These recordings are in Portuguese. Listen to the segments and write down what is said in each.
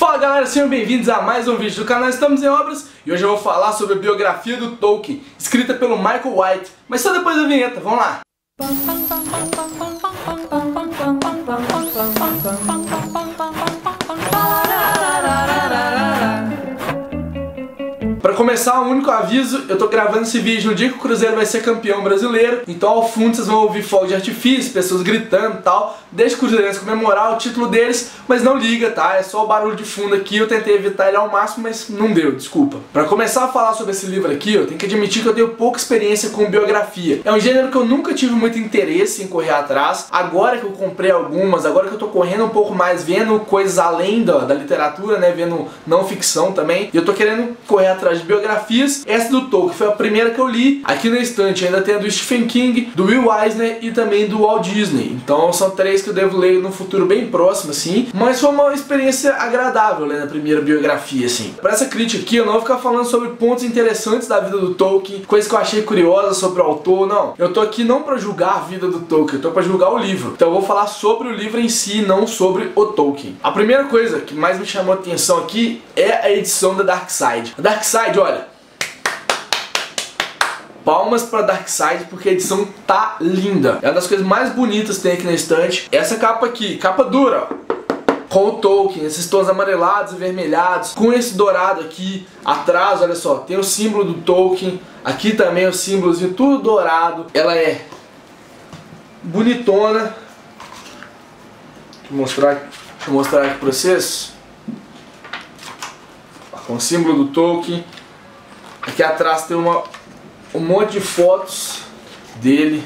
Fala galera, sejam bem-vindos a mais um vídeo do canal Estamos em Obras. E hoje eu vou falar sobre a biografia do Tolkien, escrita pelo Michael White. Mas só depois da vinheta, vamos lá! Para começar, um único aviso, eu tô gravando esse vídeo no dia que o Cruzeiro vai ser campeão brasileiro, então ao fundo vocês vão ouvir fogos de artifício, pessoas gritando e tal. Deixa o Cruzeirense comemorar o título deles, mas não liga, tá? É só o barulho de fundo aqui, eu tentei evitar ele ao máximo, mas não deu, desculpa. Para começar a falar sobre esse livro aqui, eu tenho que admitir que eu tenho pouca experiência com biografia. É um gênero que eu nunca tive muito interesse em correr atrás. Agora que eu comprei algumas, agora que eu tô correndo um pouco mais, vendo coisas além da literatura, né? Vendo não ficção também, e eu tô querendo correr atrás de biografias. Essa do Tolkien foi a primeira que eu li. Aqui na estante ainda tem a do Stephen King, do Will Eisner e também do Walt Disney. Então são três que eu devo ler no futuro bem próximo, assim. Mas foi uma experiência agradável ler a primeira biografia, assim. Para essa crítica aqui, eu não vou ficar falando sobre pontos interessantes da vida do Tolkien, coisas que eu achei curiosas sobre o autor, não. Eu tô aqui não para julgar a vida do Tolkien, eu tô para julgar o livro. Então eu vou falar sobre o livro em si, não sobre o Tolkien. A primeira coisa que mais me chamou a atenção aqui é a edição da Darkside. A Darkside, olha, palmas pra Darkside, porque a edição tá linda. É uma das coisas mais bonitas que tem aqui na estante. Essa capa aqui, capa dura, ó, com o Tolkien, esses tons amarelados e avermelhados, com esse dourado aqui atrás, olha só, tem o símbolo do Tolkien, aqui também o símbolozinho, tudo dourado. Ela é bonitona. Deixa eu mostrar aqui pra vocês. Com o símbolo do Tolkien. Aqui atrás tem um monte de fotos dele.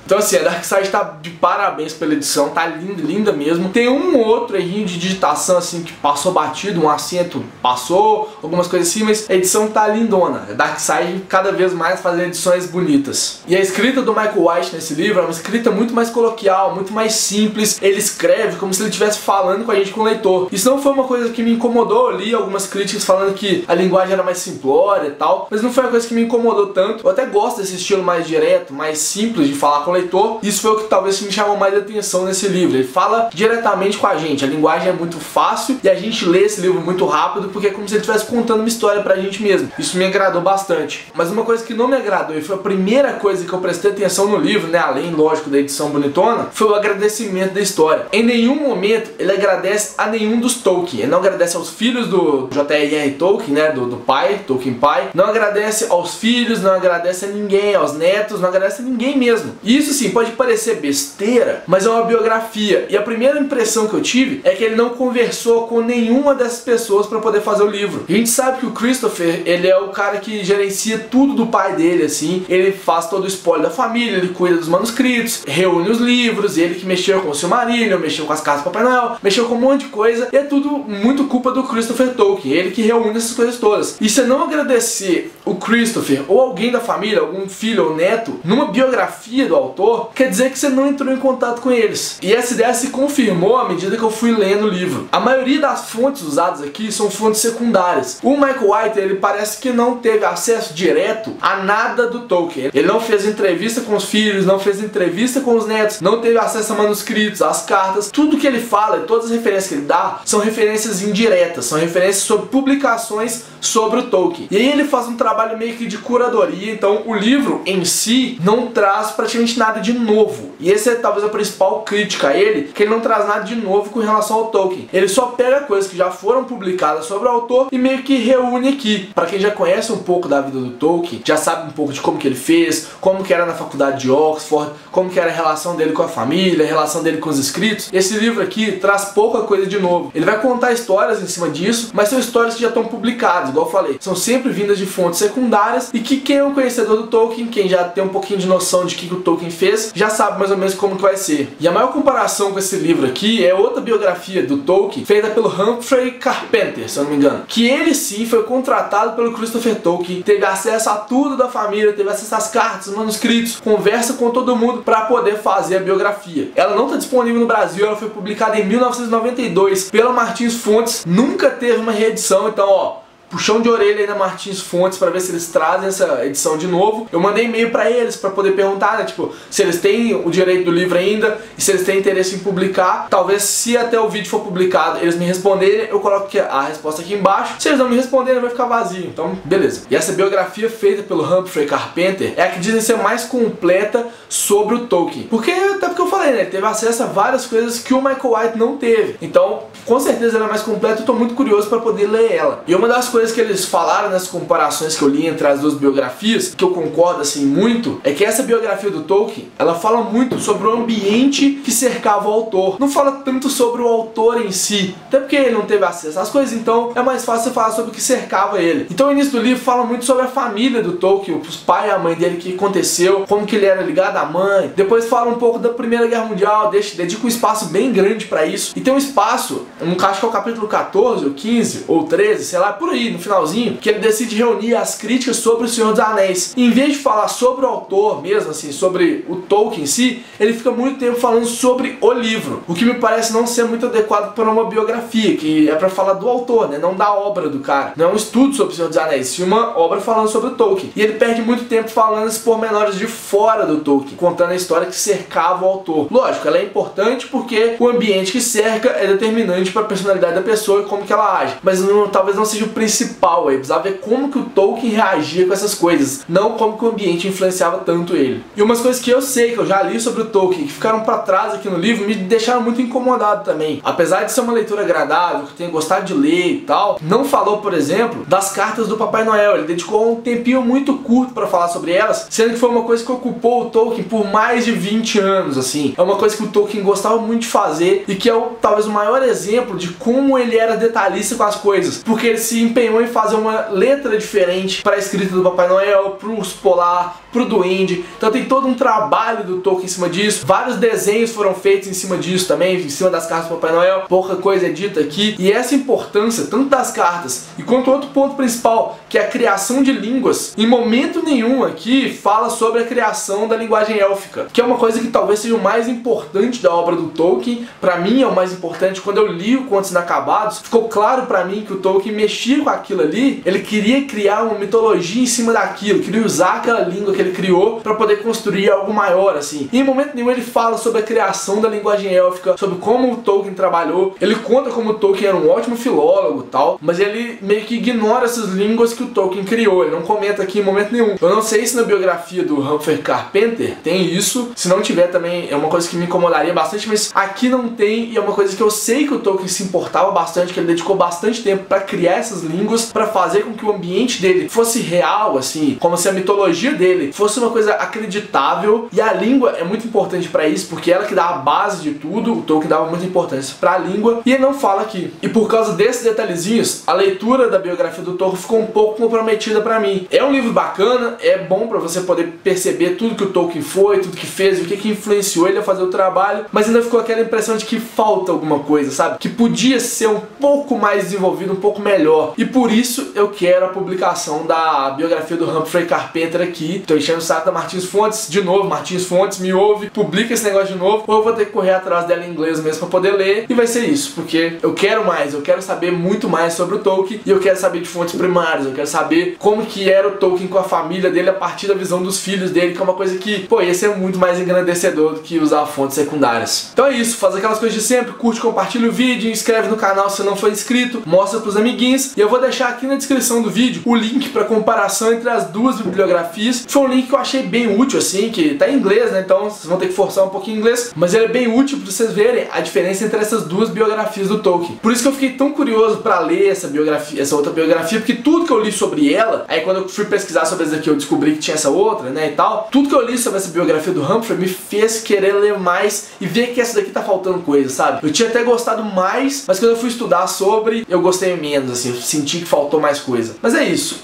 Então assim, a Darkside tá de parabéns pela edição, tá linda, linda mesmo. Tem um outro errinho de digitação assim que passou batido, um acento passou, algumas coisas assim, mas a edição tá lindona. A Darkside cada vez mais fazendo edições bonitas. E a escrita do Michael White nesse livro é uma escrita muito mais coloquial, muito mais simples. Ele escreve como se ele estivesse falando com a gente, com o leitor. Isso não foi uma coisa que me incomodou. Eu li algumas críticas falando que a linguagem era mais simplória e tal, mas não foi uma coisa que me incomodou tanto. Eu até gosto desse estilo mais direto, mais simples de falar com o leitor. Isso foi o que talvez me chamou mais atenção nesse livro. Ele fala diretamente com a gente, a linguagem é muito fácil e a gente lê esse livro muito rápido, porque é como se ele estivesse contando uma história pra gente mesmo. Isso me agradou bastante. Mas uma coisa que não me agradou, e foi a primeira coisa que eu prestei atenção no livro, né, além, lógico, da edição bonitona, foi o agradecimento da história. Em nenhum momento ele agradece a nenhum dos Tolkien. Ele não agradece aos filhos do J.R.R. Tolkien, né, do pai, Tolkien pai. Não agradece aos filhos, não agradece a ninguém, aos netos, não agradece a ninguém mesmo. E isso sim, pode parecer besteira, mas é uma biografia. E a primeira impressão que eu tive é que ele não conversou com nenhuma dessas pessoas para poder fazer o livro. A gente sabe que o Christopher, ele é o cara que gerencia tudo do pai dele, assim. Ele faz todo o spoiler da família, ele cuida dos manuscritos, reúne os livros, ele que mexeu com o Silmarillion, mexeu com as cartas do Papai Noel, mexeu com um monte de coisa. E é tudo muito culpa do Christopher Tolkien, ele que reúne essas coisas todas. E se não agradecer o Christopher ou alguém da família, algum filho ou neto, numa biografia do autor, quer dizer que você não entrou em contato com eles. E essa ideia se confirmou à medida que eu fui lendo o livro. A maioria das fontes usadas aqui são fontes secundárias. O Michael White, ele parece que não teve acesso direto a nada do Tolkien. Ele não fez entrevista com os filhos, não fez entrevista com os netos, não teve acesso a manuscritos, às cartas. Tudo que ele fala, todas as referências que ele dá, são referências indiretas, são referências sobre publicações sobre o Tolkien. E aí ele faz um trabalho meio que de curadoria, então o livro em si não traz praticamente nada de novo. E essa é talvez a principal crítica a ele, que ele não traz nada de novo com relação ao Tolkien. Ele só pega coisas que já foram publicadas sobre o autor e meio que reúne aqui. Para quem já conhece um pouco da vida do Tolkien, já sabe um pouco de como que ele fez, como que era na faculdade de Oxford, como que era a relação dele com a família, a relação dele com os escritos. Esse livro aqui traz pouca coisa de novo. Ele vai contar histórias em cima disso, mas são histórias que já estão publicadas, igual eu falei. São sempre vindas de fontes secundárias e que quem é um conhecedor do Tolkien, quem já tem um pouquinho de noção de que o Tolkien fez, já sabe mais ou menos como que vai ser. E a maior comparação com esse livro aqui é outra biografia do Tolkien, feita pelo Humphrey Carpenter, se eu não me engano. Que ele sim foi contratado pelo Christopher Tolkien, teve acesso a tudo da família, teve acesso às cartas, manuscritos, conversa com todo mundo para poder fazer a biografia. Ela não está disponível no Brasil, ela foi publicada em 1992 pela Martins Fontes, nunca teve uma reedição, então ó, puxão de orelha aí na Martins Fontes para ver se eles trazem essa edição de novo. Eu mandei e-mail para eles para poder perguntar, né, tipo, se eles têm o direito do livro ainda e se eles têm interesse em publicar. Talvez, se até o vídeo for publicado, eles me responderem, eu coloco a resposta aqui embaixo. Se eles não me responderem, vai ficar vazio. Então, beleza. E essa biografia feita pelo Humphrey Carpenter é a que dizem ser mais completa sobre o Tolkien. Até porque eu falei, né, ele teve acesso a várias coisas que o Michael White não teve. Então, com certeza ela é mais completa, eu tô muito curioso para poder ler ela. E uma das coisas que eles falaram nas comparações que eu li entre as duas biografias, que eu concordo assim muito, é que essa biografia do Tolkien, ela fala muito sobre o ambiente que cercava o autor. Não fala tanto sobre o autor em si, até porque ele não teve acesso às coisas, então é mais fácil você falar sobre o que cercava ele. Então o início do livro fala muito sobre a família do Tolkien, os pai e a mãe dele, o que aconteceu, como que ele era ligado à mãe. Depois fala um pouco da Primeira Guerra Mundial, dedica um espaço bem grande pra isso. E tem um espaço, acho que é o capítulo 14, ou 15, ou 13, sei lá, por aí, no finalzinho, que ele decide reunir as críticas sobre o Senhor dos Anéis. E em vez de falar sobre o autor mesmo, assim, sobre o Tolkien em si, ele fica muito tempo falando sobre o livro, o que me parece não ser muito adequado para uma biografia, que é pra falar do autor, né, não da obra do cara. Não é um estudo sobre o Senhor dos Anéis, sim uma obra falando sobre o Tolkien. E ele perde muito tempo falando esses pormenores de fora do Tolkien, contando a história que cercava o autor. Lógico, ela é importante porque o ambiente que cerca é determinante para a personalidade da pessoa e como que ela age, mas talvez não seja o principal. Aí precisava ver como que o Tolkien reagia com essas coisas, não como que o ambiente influenciava tanto ele. E umas coisas que eu sei, que eu já li sobre o Tolkien, que ficaram para trás aqui no livro, me deixaram muito incomodado também. Apesar de ser uma leitura agradável, que eu tenho gostado de ler e tal, não falou, por exemplo, das cartas do Papai Noel. Ele dedicou um tempinho muito curto para falar sobre elas, sendo que foi uma coisa que ocupou o Tolkien por mais de 20 anos, assim. É uma coisa que o Tolkien gostava muito de fazer e que é talvez o maior exemplo de como ele era detalhista com as coisas, porque ele se empenhou em fazer uma letra diferente para a escrita do Papai Noel, pro Urso Polar, pro Duende. Então tem todo um trabalho do Tolkien em cima disso, vários desenhos foram feitos em cima disso também, em cima das cartas do Papai Noel, pouca coisa é dita aqui. E essa importância, tanto das cartas, e quanto outro ponto principal, que é a criação de línguas, em momento nenhum aqui fala sobre a criação da linguagem élfica, que é uma coisa que talvez seja o mais importante da obra do Tolkien. Pra mim é o mais importante. Quando eu li o Contos Inacabados, ficou claro pra mim que o Tolkien mexia com aquilo ali, ele queria criar uma mitologia em cima daquilo, queria usar aquela língua que ele criou pra poder construir algo maior, assim. E em momento nenhum ele fala sobre a criação da linguagem élfica, sobre como o Tolkien trabalhou. Ele conta como o Tolkien era um ótimo filólogo e tal, mas ele meio que ignora essas línguas que o Tolkien criou, ele não comenta aqui em momento nenhum. Eu não sei se na biografia do Humphrey Carpenter tem isso, se não tiver também é uma coisa que me incomodaria bastante, mas aqui não tem, e é uma coisa que eu sei que o Tolkien se importava bastante, que ele dedicou bastante tempo pra criar essas línguas, pra fazer com que o ambiente dele fosse real, assim, como se a mitologia dele fosse uma coisa acreditável. E a língua é muito importante pra isso, porque ela que dá a base de tudo. O Tolkien dava muita importância pra língua, e ele não fala aqui. E por causa desses detalhezinhos, a leitura da biografia do Tolkien ficou um pouco comprometida pra mim. É um livro bacana, é bom pra você poder perceber tudo que o Tolkien foi, tudo que fez, o que influenciou ele a fazer o trabalho, mas ainda ficou aquela impressão de que falta alguma coisa, sabe? Que podia ser um pouco mais desenvolvido, um pouco melhor. E por isso eu quero a publicação da biografia do Humphrey Carpenter aqui. Tô enchendo o saco da Martins Fontes de novo. Martins Fontes, me ouve, publica esse negócio de novo, ou eu vou ter que correr atrás dela em inglês mesmo pra poder ler. E vai ser isso, porque eu quero mais, eu quero saber muito mais sobre o Tolkien, e eu quero saber de fontes primárias, eu quero saber como que era o Tolkien com a família dele a partir da visão dos filhos dele, que é uma coisa que, pô, ia ser muito mais engrandecedor do que usar fontes secundárias. Então é isso, faz aquelas coisas de sempre, curte, compartilha o vídeo, inscreve no canal se não for inscrito, mostra pros amiguinhos, e eu vou deixar aqui na descrição do vídeo o link pra comparação entre as duas bibliografias. Foi um link que eu achei bem útil, assim, que tá em inglês, né, então vocês vão ter que forçar um pouquinho o inglês, mas ele é bem útil pra vocês verem a diferença entre essas duas biografias do Tolkien. Por isso que eu fiquei tão curioso pra ler essa biografia, essa outra biografia, porque tudo que eu li sobre ela, aí quando eu fui pesquisar sobre essa aqui eu descobri que tinha essa outra, né, e tal, tudo que eu li sobre essa biografia do Humphrey me fez querer ler mais e ver que essa daqui tá faltando coisa, sabe? Eu tinha até gostado mais, mas quando eu fui estudar sobre, eu gostei menos, assim, eu senti que faltou mais coisa. Mas é isso.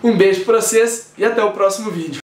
Um beijo pra vocês e até o próximo vídeo.